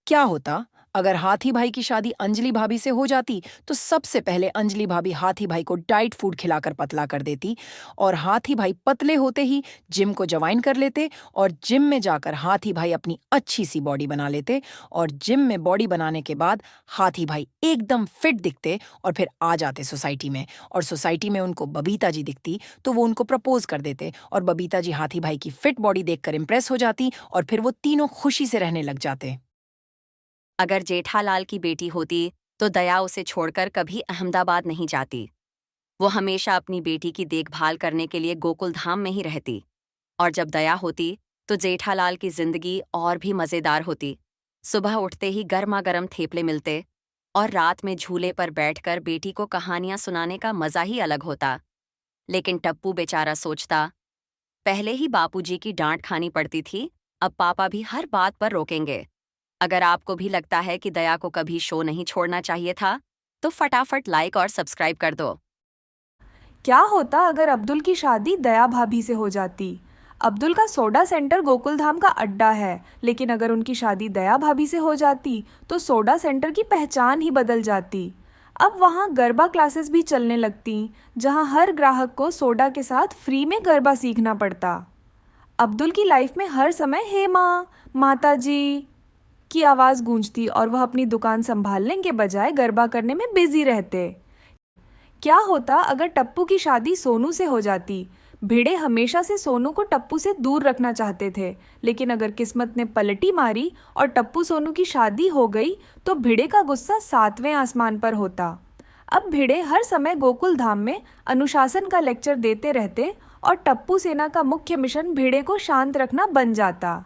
क्या होता अगर हाथी भाई की शादी अंजलि भाभी से हो जाती? तो सबसे पहले अंजलि भाभी हाथी भाई को डाइट फूड खिलाकर पतला कर देती और हाथी भाई पतले होते ही जिम को ज्वाइन कर लेते और जिम में जाकर हाथी भाई अपनी अच्छी सी बॉडी बना लेते और जिम में बॉडी बनाने के बाद हाथी भाई एकदम फिट दिखते और फिर आ जाते सोसाइटी में और सोसाइटी में उनको बबीता जी दिखती तो वो उनको प्रपोज कर देते और बबीता जी हाथी भाई की फिट बॉडी देखकर इम्प्रेस हो जाती और फिर वो तीनों खुशी से रहने लग जाते। अगर जेठालाल की बेटी होती तो दया उसे छोड़कर कभी अहमदाबाद नहीं जाती। वो हमेशा अपनी बेटी की देखभाल करने के लिए गोकुल धाम में ही रहती। और जब दया होती तो जेठालाल की जिंदगी और भी मजेदार होती। सुबह उठते ही गर्मा गर्म थेपले मिलते और रात में झूले पर बैठकर बेटी को कहानियां सुनाने का मजा ही अलग होता। लेकिन टप्पू बेचारा सोचता, पहले ही बापूजी की डांट खानी पड़ती थी, अब पापा भी हर बात पर रोकेंगे। अगर आपको भी लगता है कि दया को कभी शो नहीं छोड़ना चाहिए था, तो फटाफट लाइक और सब्सक्राइब कर दो। क्या होता अगर अब्दुल की शादी दया भाभी से हो जाती? अब्दुल का सोडा सेंटर गोकुलधाम का अड्डा है, लेकिन अगर उनकी शादी दया भाभी से हो जाती तो सोडा सेंटर की पहचान ही बदल जाती। अब वहाँ गरबा क्लासेस भी चलने लगती, जहाँ हर ग्राहक को सोडा के साथ फ्री में गरबा सीखना पड़ता। अब्दुल की लाइफ में हर समय हे माँ, माता जी की आवाज़ गूंजती और वह अपनी दुकान संभालने के बजाय गरबा करने में बिजी रहते। क्या होता अगर टप्पू की शादी सोनू से हो जाती? भिड़े हमेशा से सोनू को टप्पू से दूर रखना चाहते थे, लेकिन अगर किस्मत ने पलटी मारी और टप्पू सोनू की शादी हो गई तो भिड़े का गुस्सा 7वें आसमान पर होता। अब भिड़े हर समय गोकुल धाम में अनुशासन का लेक्चर देते रहते और टप्पू सेना का मुख्य मिशन भिड़े को शांत रखना बन जाता।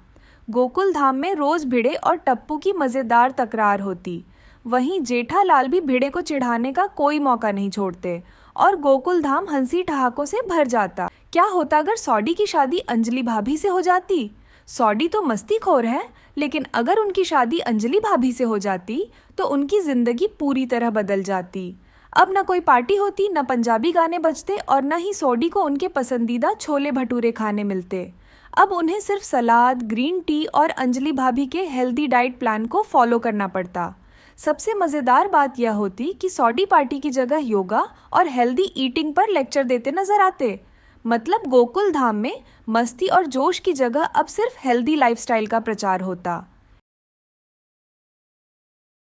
गोकुल धाम में रोज भिड़े और टप्पू की मजेदार तकरार होती। वहीं जेठालाल भी भिड़े को चिढ़ाने का कोई मौका नहीं छोड़ते और गोकुल धाम हंसी ठहाकों से भर जाता। क्या होता अगर सौडी की शादी अंजलि भाभी से हो जाती? सौडी तो मस्तीखोर है, लेकिन अगर उनकी शादी अंजलि भाभी से हो जाती तो उनकी जिंदगी पूरी तरह बदल जाती। अब न कोई पार्टी होती, न पंजाबी गाने बजते और न ही सौडी को उनके पसंदीदा छोले भटूरे खाने मिलते। अब उन्हें सिर्फ सलाद, ग्रीन टी और अंजलि भाभी के हेल्दी डाइट प्लान को फॉलो करना पड़ता। सबसे मज़ेदार बात यह होती कि सौडी पार्टी की जगह योगा और हेल्दी ईटिंग पर लेक्चर देते नजर आते। मतलब गोकुल धाम में मस्ती और जोश की जगह अब सिर्फ हेल्दी लाइफस्टाइल का प्रचार होता।